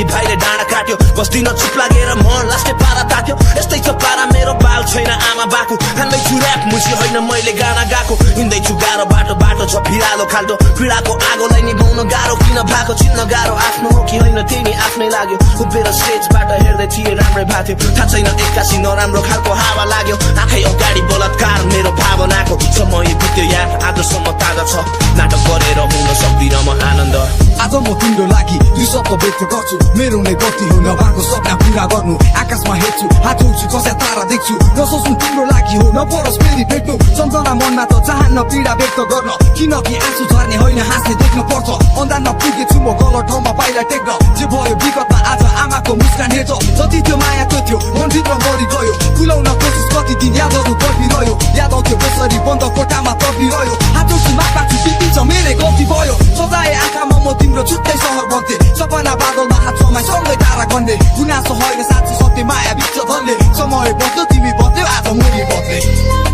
साथी भाइले डाँडा काट्यो बस्दिन चुप लागेर मन लास्टे पारा तात्यो यस्तै छ पारा मेरो बाल छैन आमा बाको खान्दैछु ऱ्याप मुसी होइन मैले गाना गाएको हिँड्दैछु गाह्रो बाटो बाटो छ भिरालो खाल्टो पीडाको आगोलाई निभाउन गाह्रो किन भएको चिन्न गाह्रो आफ्नो हो कि होइन त्यही नि आफ्नै लाग्यो उभिएर स्टेजबाट हेर्दै थिएँ राम्रै भएको थियो थाहा छैन एक्कासी नराम्रो खालको हावा लाग्यो आँखै अगाडि बलात्कार मेरो भावनाको समय बित्यो यार आजसम्म ताजा छ नाटक गरेर हुन सक्दिन म आनन्द आज म तिम्रो लागि दुई शब्द व्यक्त गर्छु मेरो नै गति हुन भएको सपना पुरा गर्नु आकाशमा हेर्छु हात उठ्छु कसै तारा देख्छु नसोच्नु तिम्रो लागि हो नपरोस् फेरि भेट्नु सम्झना मनमा त चाहन्न पीडा व्यक्त गर्न किनकि आँसु झर्ने होइन हाँस्ने देख्न पर्छ अन्धारमा पुगेछु म गलत ठाउँमा पाइला टेक्न जे भयो विगतमा आज आमाको मुस्कान हेर्छ जति त्यो माया त्यो थियो मनभित्र मरि गयो खुलाउन कोसिस कति दिन यादहरू पर्खिरह्यो याद आउँथ्यो कसरी बन्द कोठामा तपिरह्यो हात उठ्छु माग्छु बितिन्छ मेरै गल्ती भयो सजाए आँखामा म तिम्रो छुट्टै सहर बन्थे सपना बादलमा हात समाई सँगै तारा गन्ने गुनासो होइन साँच्चै सत्य माया बिच धनले समय बद्यो तिमी बद्यो आज मुरी बद्ने